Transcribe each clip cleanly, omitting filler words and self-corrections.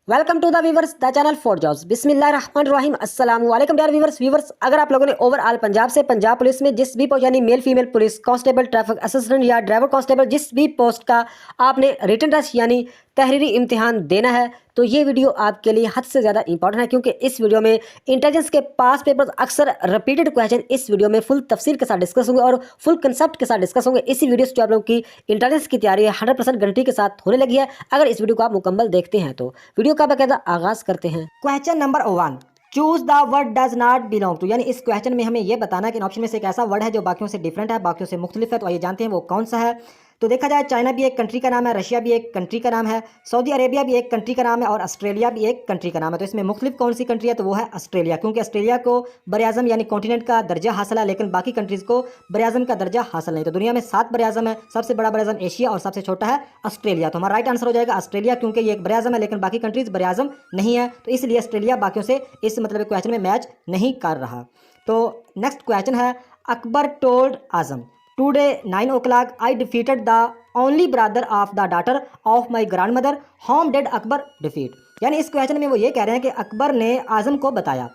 Welcome to the viewers the channel for jobs बिस्मिल्लाहिर्रहमानिर्रहीम अस्सलाम वालेकुम डियर वीवर्स अगर आप लोगों ने ओवरऑल पंजाब से पंजाब पुलिस में जिस भी पोस्ट यानी male female police constable traffic assistant या ड्राइवर कांस्टेबल जिस भी पोस्ट का आपने रिटन टेस्ट यानी तहरीरी इम्तिहान देना है तो ये वीडियो आपके लिए हद से ज़्यादा इंपॉर्टेंट है क्योंकि इस वीडियो में इंटेलिजेंस के पास पेपर्स अक्सर रिपीटेड क्वेश्चन इस वीडियो में फुल तफसील के साथ डिस्कस होंगे और फुल कंसेप्ट के साथ डिस्कस होंगे। इसी वीडियो से जो आप लोगों की इंटेलिजेंस की तैयारी है 100% गारंटी के साथ होने लगी है अगर इस वीडियो को आप मुकम्मल देखते हैं तो। वीडियो का बाकायदा आगाज करते हैं। Question number 1, choose the word does not belong to, यानी इस क्वेश्चन में हमें यह बताना है कि ऑप्शन में से एक ऐसा वर्ड है जो बाकियों से डिफरेंट है, बाकियों से मुख्तलिफ है। तो आइए जानते हैं वो कौन सा है। तो देखा जाए चाइना भी एक कंट्री का नाम है, रशिया भी एक कंट्री का नाम है, सऊदी अरेबिया भी एक कंट्री का नाम है और ऑस्ट्रेलिया भी एक कंट्री का नाम है। तो इसमें मुख्तलिफ कौन सी कंट्री है तो वो है ऑस्ट्रेलिया, क्योंकि ऑस्ट्रेलिया को बरआज़म यानी कॉन्टिनेंट का दर्जा हासिल है लेकिन बाकी कंट्रीज़ को बरआज़म का दर्जा हासिल नहीं। तो दुनिया में 7 बरआज़म है, सबसे बड़ा बरआज़म एशिया और सबसे छोटा है ऑस्ट्रेलिया। तो हमारा राइट आंसर हो जाएगा ऑस्ट्रेलिया, क्योंकि ये एक बरआज़म है लेकिन बाकी कंट्रीज़ बरआज़म नहीं है, तो इसलिए ऑस्ट्रेलिया बाकियों से इस मतलब क्वेश्चन में मैच नहीं कर रहा। तो नेक्स्ट क्वेश्चन है, Akbar told Azam today 9 o'clock I defeated the only brother of the daughter of my grandmother whom did Akbar defeat। यानी इस क्वेश्चन में वो ये कह रहे हैं कि अकबर ने आजम को बताया,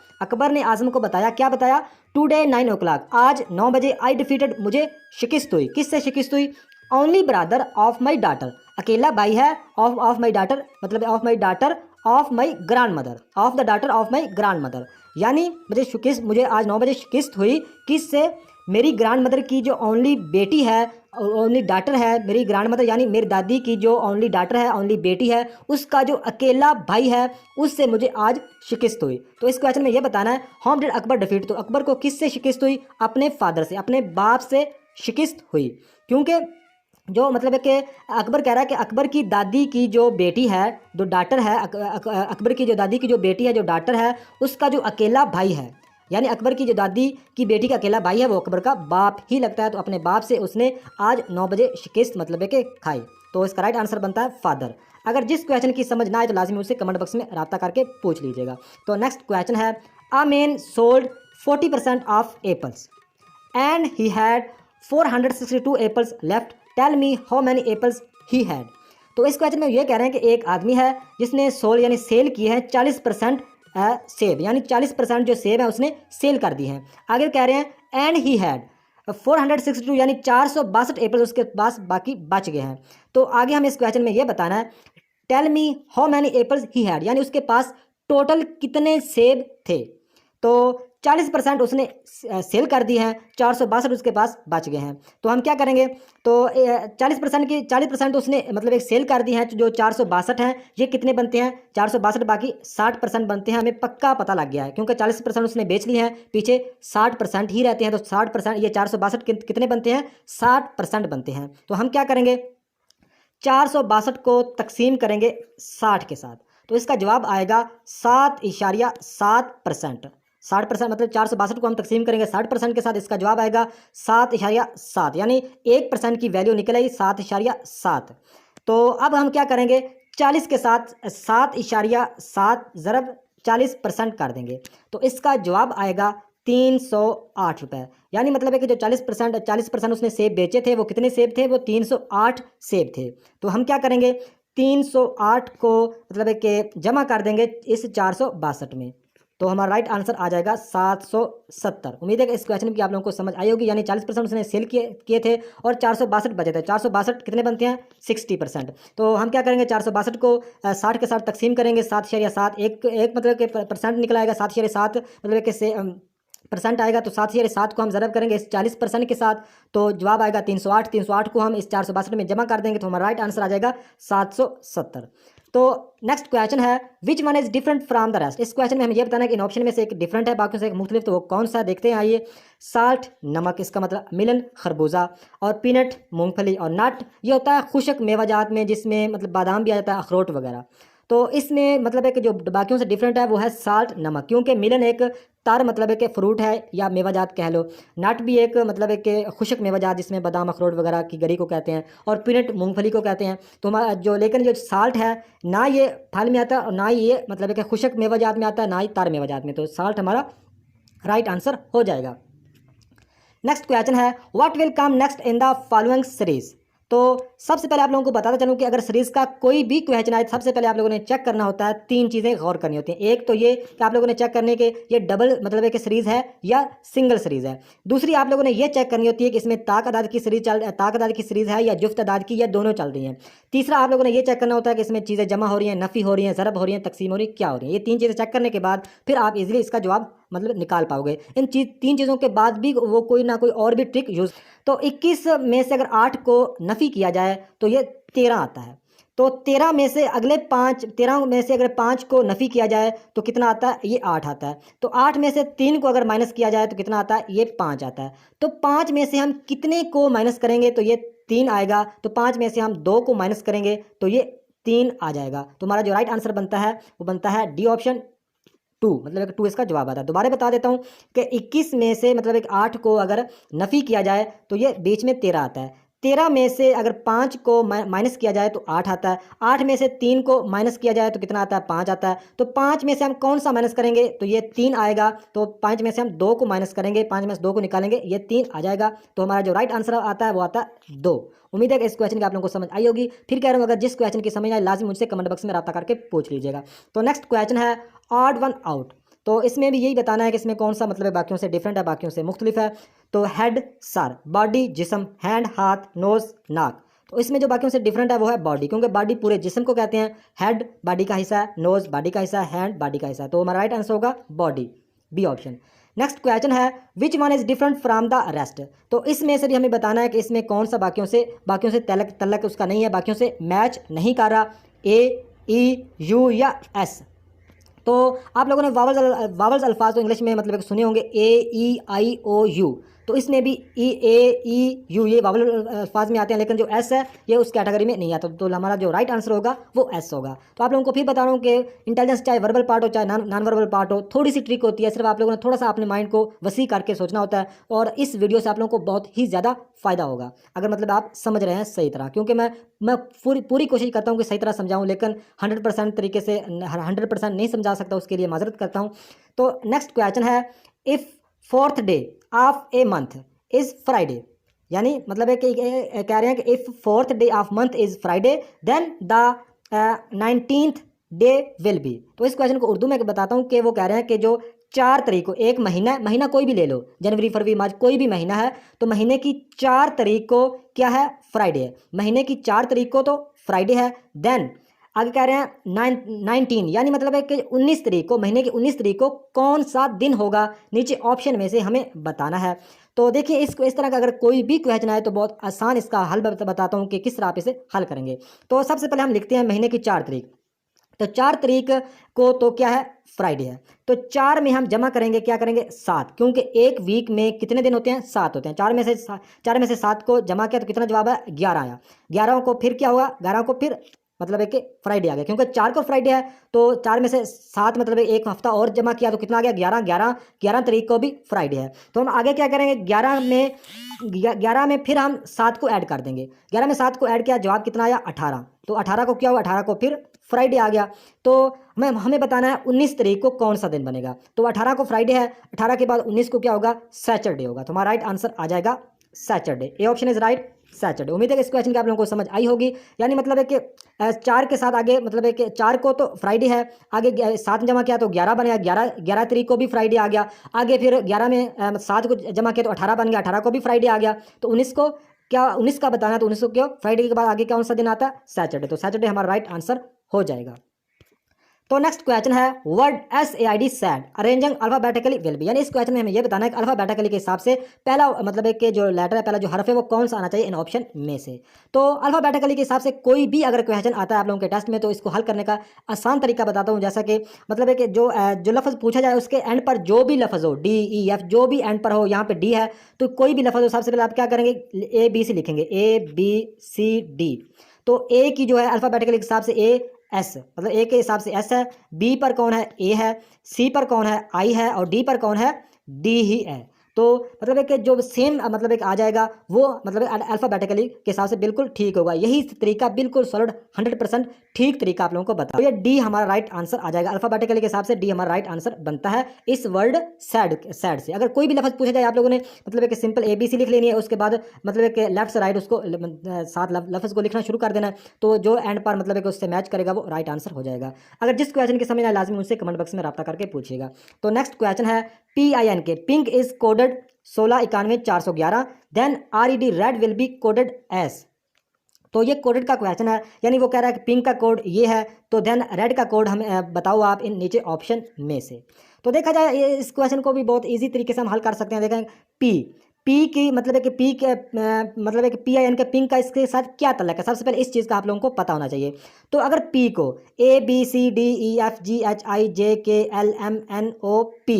क्या बताया, टुडे 9 o'clock आज 9 बजे I defeated मुझे शिकस्त हुई, किससे शिकस्त हुई, only brother of my daughter अकेला भाई है, ऑफ माई डाटर मतलब of my daughter of my grand mother, of the daughter of my grand mother. यानी मुझे आज 9 बजे शिकस्त हुई किससे, मेरी ग्रैंड मदर की जो ओनली बेटी है, ओनली डाटर है, मेरी ग्रैंड मदर यानी मेरी दादी की जो ओनली डाटर है, ओनली बेटी है, उसका जो अकेला भाई है उससे मुझे आज शिकस्त हुई। तो इस क्वेश्चन में ये बताना है होम डिड अकबर डिफीट, तो अकबर को किससे शिकस्त हुई, अपने फादर से, अपने बाप से शिकस्त हुई। क्योंकि जो मतलब है कि अकबर कह रहा है कि अकबर की दादी की जो बेटी है, जो डाटर है, अकबर की जो दादी की जो बेटी है, जो डाटर है, उसका जो अकेला भाई है, यानी अकबर की जो दादी की बेटी का अकेला भाई है वो अकबर का बाप ही लगता है। तो अपने बाप से उसने आज 9 बजे शिकस्त मतलब है कि खाई। तो इसका राइट आंसर बनता है फादर। अगर जिस क्वेश्चन की समझ ना आए तो लाजमी उससे कमेंट बॉक्स में रब्ता करके पूछ लीजिएगा। तो नेक्स्ट क्वेश्चन है, a man sold 40% of apples and he had 462 apples left, tell me how many apples he had. तो इस क्वेश्चन में ये कह रहे हैं कि एक आदमी है जिसने सोल यानी सेल की है 40% सेब, यानी 40% जो सेब है उसने सेल कर दी है। आगे कह रहे हैं एंड ही हैड 462 यानी 462 एप्पल उसके पास बाकी बच गए हैं। तो आगे हमें इस क्वेश्चन में ये बताना है, tell me how many apples he had, यानी उसके पास टोटल कितने सेब थे। तो 40% उसने सेल कर दी है, 462 उसके पास बच गए हैं। तो हम क्या करेंगे, तो 40% उसने मतलब एक सेल कर दी है, जो 462 हैं ये कितने बनते हैं, 462 बाकी 60% बनते हैं। हमें पक्का पता लग गया है क्योंकि 40% उसने बेच लिए हैं, पीछे 60% ही रहते हैं। तो 60% ये 462 कितने बनते हैं, 60% बनते हैं। तो हम क्या करेंगे, 462 को तकसीम करेंगे 60 के साथ, तो इसका जवाब आएगा 7.7%। 60% मतलब 462 को हम तकसीम करेंगे 60% के साथ, इसका जवाब आएगा 7.7, यानी 1% की वैल्यू निकल आई 7.7। तो अब हम क्या करेंगे, 40 के साथ 7.7 ज़रब 40% कर देंगे, तो इसका जवाब आएगा 308 रुपये। यानी मतलब है कि जो 40% उसने सेब बेचे थे वो कितने सेब थे, वो 308 सेब थे। तो हम क्या करेंगे, 308 को मतलब है कि जमा कर देंगे इस 462 में, तो हमारा राइट आंसर आ जाएगा 770। उम्मीद है कि इस क्वेश्चन की आप लोगों को समझ आई होगी। यानी 40% उसने सेल किए थे और 462 बचे थे। 462 कितने बनते हैं, 60%। तो हम क्या करेंगे, 462 को 60 के साथ तकसीम करेंगे 7.7, एक मतलब कि परसेंट निकल आएगा 7.7 मतलब कि से परसेंट आएगा। तो 7.7 को हम ज़रब करेंगे इस 40% के साथ, तो जवाब आएगा 308। 308 को हम इस 462 में जमा कर देंगे तो हमारा राइट आंसर आ जाएगा 770। तो नेक्स्ट क्वेश्चन है, which one is different from the rest. इस क्वेश्चन में हमें यह बताना है कि इन ऑप्शन में से एक डिफरेंट है बाकियों से एक मुख्तलिफ, तो वो कौन सा देखते हैं। आइए, साल्ट नमक, इसका मतलब मिलन खरबूजा, और पीनट मूंगफली, और नट ये होता है खुशक मेवाजात में जिसमें मतलब बादाम भी आ जाता है, अखरोट वगैरह। तो इसमें मतलब है कि जो बाकियों से डिफरेंट है वो है साल्ट नमक, क्योंकि मिलन एक तार मतलब है कि फ्रूट है या मेवाजात कह लो, नट भी एक मतलब है कि खुशक मेवाजात जिसमें बादाम अखरोट वगैरह की गरी को कहते हैं, और पीनट मूंगफली को कहते हैं। तो हमारा जो लेकिन जो साल्ट है ना ये फल में आता है और ना ही ये मतलब है कि खुशक मेवाजात में आता है, ना ही तार मेवाजात में, तो साल्ट हमारा राइट आंसर हो जाएगा। नेक्स्ट क्वेश्चन है, what will come next in the following series. तो सबसे पहले आप लोगों को बताता चलूँ कि अगर सीरीज़ का कोई भी क्वेश्चन आए, सबसे पहले आप लोगों ने चेक करना होता है, 3 चीज़ें गौर करनी होती हैं। एक तो ये कि आप लोगों ने चेक करने के ये डबल मतलब है कि सीरीज़ है या सिंगल सीरीज़ है। दूसरी आप लोगों ने ये चेक करनी होती है कि इसमें ताक अदाद की सीरीज़ है या जुफ्त अदाद की, या दोनों चल रही हैं। तीसरा आप लोगों ने ये चेक करना होता है कि इसमें चीज़ें जमा हो रही हैं, नफ़ी हो रही हैं, ज़रब हो रही हैं, तकसीम हो रही है, क्या हो रही है। ये 3 चीज़ें चेक करने के बाद फिर आप इजीली इसका जवाब मतलब निकाल पाओगे। इन 3 चीज़ों के बाद भी वो कोई ना कोई और भी ट्रिक यूज़। तो 21 में से अगर 8 को नफ़ी किया जाए तो ये 13 आता है। तो 13 में से अगले 13 में से अगर 5 को नफ़ी किया जाए तो कितना आता है, ये 8 आता है। तो 8 में से 3 को अगर माइनस किया जाए तो कितना आता है, ये 5 आता है। तो 5 में से हम कितने को माइनस करेंगे तो ये 3 आएगा। तो 5 में से हम 2 को माइनस करेंगे तो ये 3 आ जाएगा। तो हमारा जो राइट आंसर बनता है वो बनता है डी ऑप्शन 2, मतलब 2 इसका जवाब आता है। दोबारा बता देता हूँ कि 21 में से मतलब 8 को अगर नफ़ी किया जाए तो ये बीच में 13 आता है। 13 में से अगर 5 को माइनस किया जाए तो 8 आता है। 8 में से 3 को माइनस किया जाए तो कितना आता है, 5 आता है। तो 5 में से हम कौन सा माइनस करेंगे तो ये 3 आएगा। तो 5 में से हम 2 को माइनस करेंगे, 5 में से 2 को निकालेंगे, ये 3 आ जाएगा। तो हमारा जो राइट आंसर आता है वो आता है 2। उम्मीद है कि इस क्वेश्चन की आप लोगों को समझ आई होगी। फिर कह रहा हूँ, अगर जिस क्वेश्चन की समझ आए लाजिम मुझसे कमेंट बॉक्स में रब्ता करके पूछ लीजिएगा। तो नेक्स्ट क्वेश्चन है ऑड वन आउट। तो इसमें भी यही बताना है कि इसमें कौन सा मतलब बाकियों से डिफरेंट है, बाकियों से मुख्तलिफ है। तो हेड सर, बॉडी जिस्म, हैंड हाथ, नोज़ नाक। तो इसमें जो बाकियों से डिफरेंट है वो है बॉडी, क्योंकि बॉडी पूरे जिस्म को कहते हैं। हेड बॉडी का हिस्सा है, नोज़ बॉडी का हिस्सा है, हैंड बॉडी का हिस्सा है। तो हमारा राइट आंसर होगा body, B option. Next question है which one is different from the rest. तो इसमें से भी हमें बताना है कि इसमें कौन सा बाकियों से तलक उसका नहीं है, बाकियों से मैच नहीं कर रहा। ए, ई, यू या एस। तो आप लोगों ने वावल्स अल्फाज तो इंग्लिश में मतलब सुने होंगे, ए, ई, आई, ओ, यू। तो इसमें भी ई, यू ये वावल अल्फाज में आते हैं, लेकिन जो एस है ये उस कैटेगरी में नहीं आता। तो हमारा जो राइट आंसर होगा वो एस होगा। तो आप लोगों को फिर बता रहा हूँ कि इंटेलिजेंस चाहे वर्बल पार्ट हो चाहे नॉन वर्बल पार्ट हो, थोड़ी सी ट्रिक होती है। सिर्फ आप लोगों ने थोड़ा सा अपने माइंड को वसी करके सोचना होता है, और इस वीडियो से आप लोगों को बहुत ही ज़्यादा फ़ायदा होगा अगर मतलब आप समझ रहे हैं सही तरह। क्योंकि मैं पूरी कोशिश करता हूँ कि सही तरह समझाऊँ, लेकिन 100% तरीके से 100% नहीं समझा सकता, उसके लिए माजरत करता हूँ। तो नेक्स्ट क्वेश्चन है if fourth day of a month is Friday. यानी मतलब है कि कह रहे हैं कि if fourth day of month is Friday then the 19th day will be. तो इस क्वेश्चन को उर्दू में बताता हूँ कि वो कह रहे हैं कि जो 4 तारीख को, एक महीना कोई भी ले लो, जनवरी फरवरी मार्च कोई भी महीना है, तो महीने की 4 तारीख को क्या है, फ्राइडे है। महीने की 4 तारीख को तो फ्राइडे है। देन आगे कह रहे हैं 19 यानी मतलब है कि 19 तारीख को, महीने की 19 तारीख को कौन सा दिन होगा, नीचे ऑप्शन में से हमें बताना है। तो देखिए इसको इस तरह का अगर कोई भी क्वेश्चन आए तो बहुत आसान इसका हल बताता हूँ कि किस तरह आप इसे हल करेंगे। तो सबसे पहले हम लिखते हैं महीने की 4 तारीख। तो 4 तारीख को तो क्या है, फ्राइडे है। तो 4 में हम जमा करेंगे, क्या करेंगे, 7, क्योंकि एक वीक में कितने दिन होते हैं, 7 होते हैं। 4 में से 7 को जमा किया तो कितना जवाब है, 11 आया। 11 को फिर क्या हुआ, 11 को फिर मतलब है कि फ्राइडे आ गया, क्योंकि 4 को फ्राइडे है। तो 4 में से 7 मतलब एक हफ्ता और जमा किया तो कितना आ गया, 11 तारीख को भी फ्राइडे है। तो हम आगे क्या करेंगे, 11 में फिर हम 7 को ऐड कर देंगे। 11 में 7 को ऐड किया, जवाब कितना आया, 18। तो 18 को क्या हुआ, 18 को फिर फ्राइडे आ गया। तो हमें बताना है 19 तारीख को कौन सा दिन बनेगा। तो 18 को फ्राइडे है, 18 के बाद 19 को क्या होगा, सैटरडे होगा। तो हमारा राइट आंसर आ जाएगा Saturday, A option is right, Saturday. उम्मीद है कि इस क्वेश्चन की आप लोगों को समझ आई होगी। यानी मतलब है कि 4 के साथ आगे मतलब है कि 4 को तो फ्राइडे है, आगे 7 जमा किया तो 11 बनेगा, 11 तारीख को भी फ्राइडे आ गया। आगे फिर 11 में 7 को जमा किया तो 18 बन गया, 18 को भी फ्राइडे आ गया। तो 19 का बताना, तो 19 को क्यों, फ्राइडे के बाद आगे कौन सा दिन आता है, सैटरडे। तो सैटरडे हमारा राइट आंसर हो जाएगा। तो नेक्स्ट क्वेश्चन है word SAID sad arranging alphabetically will be. यानी इस क्वेश्चन में हमें यह बताना है कि अल्फाबेटिकली के हिसाब से पहला मतलब है कि जो लेटर है, पहला जो हर्फ है वो कौन सा आना चाहिए इन ऑप्शन में से। तो अल्फाबेटिकली के हिसाब से कोई भी अगर क्वेश्चन आता है आप लोगों के टेस्ट में, तो इसको हल करने का आसान तरीका बताता हूँ। जैसा कि मतलब है कि जो लफ्ज़ पूछा जाए उसके एंड पर जो भी लफ्ज़ हो, DEF जो भी एंड पर हो, यहाँ पे D है तो कोई भी लफ्ज़ हो, सबसे पहले आप क्या करेंगे, ABC लिखेंगे, ABCD। तो A की जो है अल्फाबेटिकली के हिसाब से S, मतलब A के हिसाब से S है, B पर कौन है, A है, C पर कौन है, I है, और D पर कौन है, D ही है। तो मतलब एक जो सेम मतलब एक आ जाएगा वो मतलब अल्फ़ाबेटिकली के हिसाब से बिल्कुल ठीक होगा। यही तरीका बिल्कुल सॉलिड 100% ठीक तरीका आप लोगों को बता। तो ये डी हमारा राइट आंसर आ जाएगा। अल्फ़ाबेटिकली के हिसाब से डी हमारा राइट आंसर बनता है इस वर्ड सैड से। अगर कोई भी लफ्ज़ पूछा जाए आप लोगों ने मतलब एक सिंपल ABC लिख लेनी है, उसके बाद मतलब एक लेफ्ट से राइट उसको साथ लफ्ज़ को लिखना शुरू कर देना है, तो जो एंड पर मतलब एक उससे मैच करेगा वो राइट आंसर हो जाएगा। अगर जिस क्वेश्चन की समझ आए लाजमी उनसे कमेंट बॉक्स में रब्ता करके पूछिएगा। तो नेक्स्ट क्वेश्चन है PINK, pink is coded 1691 411, then RED red will be coded as. तो ये कोडेड का क्वेश्चन है, यानी वो कह रहा है कि पिंक का कोड ये है, तो देन रेड का कोड हमें बताओ आप इन नीचे ऑप्शन में से। तो देखा जाए इस क्वेश्चन को भी बहुत इजी तरीके से हम हल कर सकते हैं। देखें पी की मतलब है कि पी के मतलब है कि PIN के पिंक का इसके साथ क्या तल्लक है। सबसे पहले इस चीज़ का आप लोगों को पता होना चाहिए। तो अगर पी को ABCDEFGHIJKLMNOP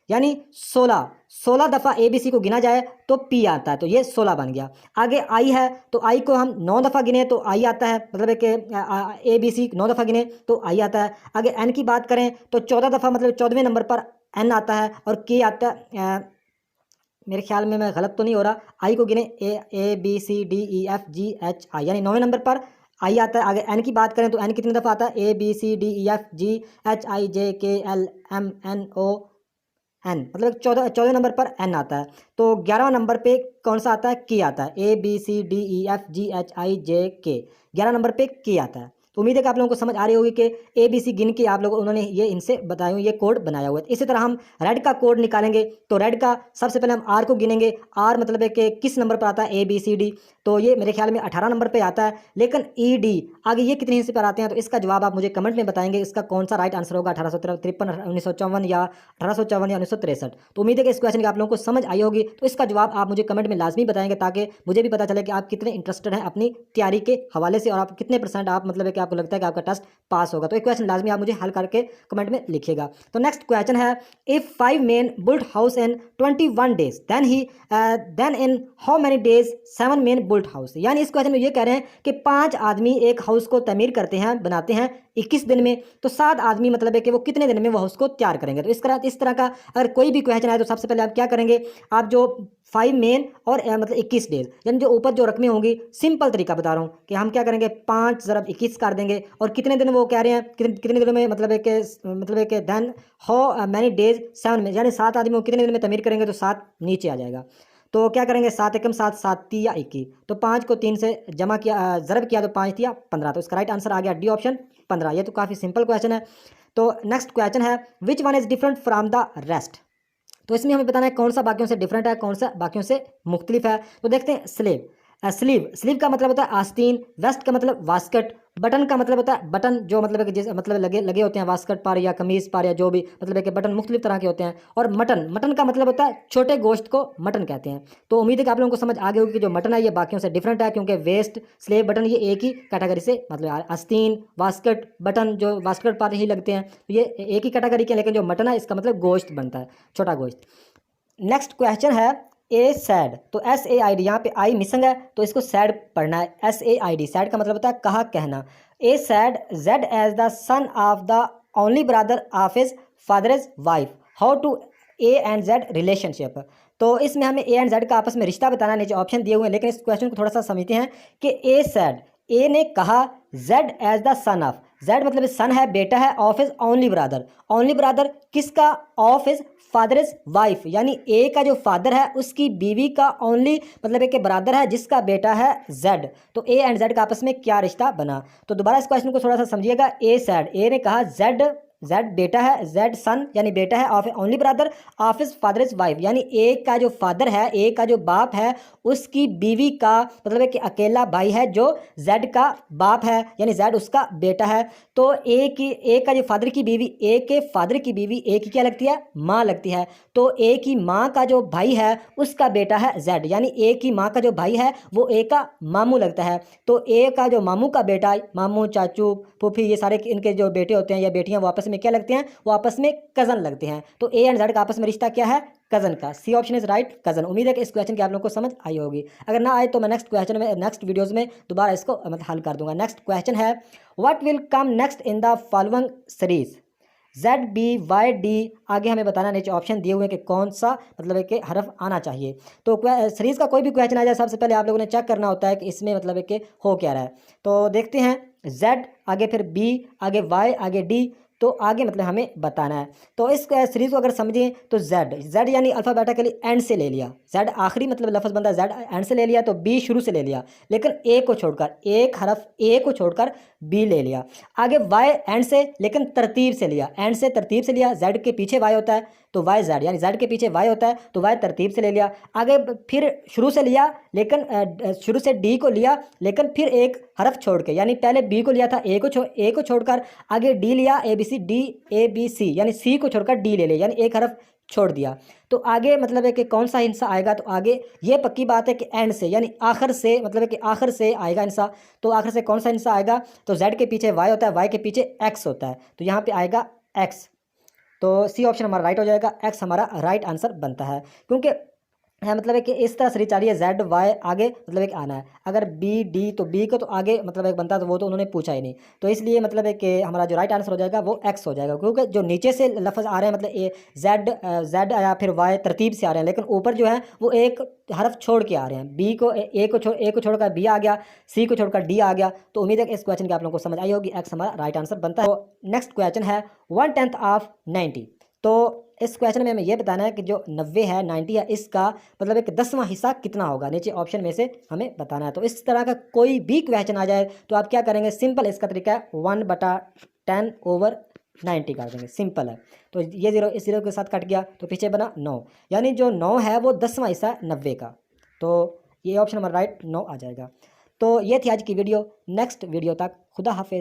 यानी 16 दफ़ा ABC को गिना जाए तो P आता है, तो ये 16 बन गया। आगे I है, तो I को हम 9 दफ़ा गिने तो I आता है, मतलब है कि ABC 9 दफ़ा गिने तो I आता है। आगे N की बात करें तो 14 दफ़ा मतलब 14वें नंबर पर N आता है, और K आता है मेरे ख्याल में मैं गलत तो नहीं हो रहा, आई को गिने ABCDEFGHI यानी 9वें नंबर पर आई आता है। आगे एन की बात करें तो एन कितनी दफ़ा आता है ABCDEFGHIJKLMNON, मतलब 14वें नंबर पर एन आता है। तो 11वें नंबर पे कौन सा आता है? के आता है, ABCDEFGHIJK 11 नंबर पे के आता है। तो उम्मीद है कि आप लोगों को समझ आ रही होगी कि ABC गिन के आप लोग उन्होंने ये इनसे बताया हुआ ये कोड बनाया हुआ है। इसी तरह हम रेड का कोड निकालेंगे, तो रेड का सबसे पहले हम R को गिनेंगे। R मतलब है कि किस नंबर पर आता है ABCD, तो ये मेरे ख्याल में 18 नंबर पे आता है। लेकिन ED आगे ये कितने हिस्से पर आते हैं, तो इसका जवाब आप मुझे कमेंट में बताएंगे इसका कौन सा राइट आंसर होगा, 1853, 1954 या 1854 या 1963। तो उम्मीद है कि इस क्वेश्चन की आप लोगों को समझ आई होगी। तो इसका जवाब आप मुझे कमेंट में लाजमी बताएंगे ताकि मुझे भी पता चले कि आप कितने इंटरेस्टेड हैं अपनी तैयारी के हवाले से, और आप कितने % आप मतलब है कि आपको लगता है कि आपका टेस्ट पास होगा। तो एक क्वेश्चन लाजमी आप मुझे हल करके कमेंट में लिखिएगा। तो नेक्स्ट क्वेश्चन है, if 5 men built house in 21 days then in how many days 7 men built house। यानी इस क्वेश्चन में ये कह रहे हैं कि 5 आदमी एक हाउस को तमीर करते हैं, बनाते हैं 21 दिन में, तो 7 आदमी मतलब है कि वो कितने दिन में वो हाउस को तैयार करेंगे। तो इस तरह का अगर कोई भी क्वेश्चन आए तो सबसे पहले आप क्या करेंगे, आप जो 5 मेन और मतलब 21 डेज, यानी जो ऊपर जो रकमें होंगी, सिंपल तरीका बता रहा हूँ कि हम क्या करेंगे 5 ज़रब 21 कर देंगे, और कितने दिन वो कह रहे हैं कितने दिनों में मतलब है कि देन हाउ मैनी डेज 7 में, यानी 7 आदमी को कितने दिन में तमीर करेंगे, तो 7 नीचे आ जाएगा। तो क्या करेंगे 7 एकम 7, 7 तिया 21, तो 5 को 3 से जमा किया ज़रब किया तो 5 तिया 15, तो इसका राइट आंसर आ गया डी ऑप्शन 15। ये तो काफ़ी सिंपल क्वेश्चन है। तो नेक्स्ट क्वेश्चन है, which one is different from the rest. तो इसमें हमें बताना है कौन सा बाकियों से डिफरेंट है, कौन सा बाकियों से मुख्तलिफ है। तो देखते हैं स्लीव का मतलब होता है आस्तीन, वेस्ट का मतलब वास्कट, बटन का मतलब होता है बटन जो मतलब है कि जैसे मतलब लगे होते हैं वास्कट पर या कमीज़ पर या जो भी मतलब है कि बटन मुख्तलिफ तरह के होते हैं। और मटन का मतलब होता है छोटे गोश्त को मटन कहते हैं। तो उम्मीद है कि आप लोगों को समझ आ गई होगी कि जो मटन है ये बाकियों से डिफरेंट है, क्योंकि वेस्ट स्लेव बटन ये एक ही कैटेगरी से मतलब आस्तीन वास्कट बटन जो वास्कट पर ही लगते हैं, तो ये एक ही कैटेगरी के, लेकिन जो मटन है इसका मतलब गोश्त बनता है, छोटा गोश्त। नेक्स्ट क्वेश्चन है सैड, तो SAID यहाँ पे आई मिसिंग है तो इसको सैड पढ़ना है। SAID सैड का मतलब होता है कहा कहना। Said Z as the son of the only brother of his father's wife, how to A and Z relationship. तो इसमें हमें A एंड Z का आपस में रिश्ता बताना है, नीचे ऑप्शन दिए हुए हैं, लेकिन इस क्वेश्चन को थोड़ा सा समझते हैं कि सैड ए ने कहा Z as the son of, Z मतलब सन है बेटा है, ऑफ इज ओनली ब्रदर किसका, ऑफ इज फादर्स वाइफ, यानी ए का जो फादर है उसकी बीवी का ओनली मतलब एक ब्रदर है जिसका बेटा है जेड। तो ए एंड जेड का आपस में क्या रिश्ता बना। तो दोबारा इस क्वेश्चन को थोड़ा सा समझिएगा। ए ने कहा जेड बेटा है, जेड सन यानी बेटा है, of only brother of his father's wife, यानी ए का जो फादर है, ए का जो बाप है उसकी बीवी का मतलब है कि अकेला भाई है जो जेड का बाप है, यानी जेड उसका बेटा है। तो ए का जो फादर की बीवी, ए के फादर की बीवी ए की क्या लगती है, माँ लगती है। तो ए की माँ का जो भाई है उसका बेटा है जेड, यानी ए की माँ का जो भाई है वो ए का मामू लगता है। तो ए का जो मामू का बेटा, मामू चाचू फूफी ये सारे इनके जो बेटे होते हैं या बेटियां वो आपस में क्या लगते हैं, वो आपस में कज़न लगते हैं। तो ए एंड जेड का आपस में रिश्ता क्या है, कज़न का। C option is right, cousin. उम्मीद है कि इस क्वेश्चन की आप लोगों को समझ आई होगी। अगर ना आए तो मैं नेक्स्ट वीडियोज़ में दोबारा इसको मतलब हल कर दूंगा। नेक्स्ट क्वेश्चन है, what will come next in the following series. Z B Y D आगे हमें बताना, नीचे ऑप्शन दिए हुए हैं कि कौन सा मतलब है कि हरफ आना चाहिए। तो सीरीज़ का कोई भी क्वेश्चन आ जाए सबसे पहले आप लोगों ने चेक करना होता है कि इसमें मतलब है कि हो क्या रहा है। तो देखते हैं, जेड आगे फिर बी आगे वाई आगे डी, तो आगे मतलब हमें बताना है। तो इस सीरीज़ को अगर समझें तो जेड जेड यानी अल्फ़ाबेटिकली एंड से ले लिया, जेड आखिरी मतलब लफ्ज़ बनता है, जेड एंड से ले लिया, तो बी शुरू से ले लिया, लेकिन ए को छोड़कर, एक हरफ ए को छोड़कर बी ले लिया। आगे वाई एंड से लेकिन तरतीब से लिया, एंड से तरतीब से लिया, जेड के पीछे वाई होता है तो वाई जेड, यानी जेड के पीछे वाई होता है तो वाई तरतीब से ले लिया। आगे फिर शुरू से लिया, लेकिन शुरू से डी को लिया, लेकिन फिर एक हरफ छोड़ के, यानी पहले बी को लिया था, ए को छोड़कर आगे डी लिया, A B C D, A B C यानी सी को छोड़कर डी ले लिया, यानी एक हरफ छोड़ दिया। तो आगे मतलब है कि कौन सा हिस्सा आएगा, तो आगे ये पक्की बात है कि एंड से यानी आखिर से, मतलब है कि आखिर से आएगा हिस्सा। तो आखिर से कौन सा हिस्सा आएगा, तो जेड के पीछे वाई होता है, वाई के पीछे एक्स होता है, तो यहाँ पे आएगा एक्स। तो सी ऑप्शन हमारा राइट हो जाएगा, एक्स हमारा राइट आंसर बनता है। क्योंकि है मतलब है कि इस तरह से चाह रही है, जेड वाई आगे मतलब एक आना है, अगर बी डी तो बी को तो आगे मतलब एक बनता है, तो वो तो उन्होंने पूछा ही नहीं, तो इसलिए मतलब है कि हमारा जो राइट आंसर हो जाएगा वो एक्स हो जाएगा। क्योंकि जो नीचे से लफ्ज़ आ रहे हैं मतलब ए जेड जेड या फिर वाई तरतीब से आ रहे हैं, लेकिन ऊपर जो है वो एक हरफ छोड़ के आ रहे हैं, बी को ए को छोड़कर बी आ गया, सी को छोड़कर डी आ गया। तो उम्मीद है कि इस क्वेश्चन की आप लोगों को समझ आई होगी, एक्स हमारा राइट आंसर बनता है। तो नेक्स्ट क्वेश्चन है 1/10 ऑफ 90। तो इस क्वेश्चन में हमें यह बताना है कि जो 90 है, 90 है, इसका मतलब एक 10वां हिस्सा कितना होगा, नीचे ऑप्शन में से हमें बताना है। तो इस तरह का कोई भी क्वेश्चन आ जाए तो आप क्या करेंगे, सिंपल इसका तरीका है 1/10/90 कर देंगे, सिंपल है। तो ये जीरो इस जीरो के साथ कट गया तो पीछे बना 9, यानी जो 9 है वो 10वां हिस्सा 90 का। तो ये ऑप्शन हमारा राइट 9 आ जाएगा। तो ये थी आज की वीडियो, नेक्स्ट वीडियो तक खुदा हाफिज़।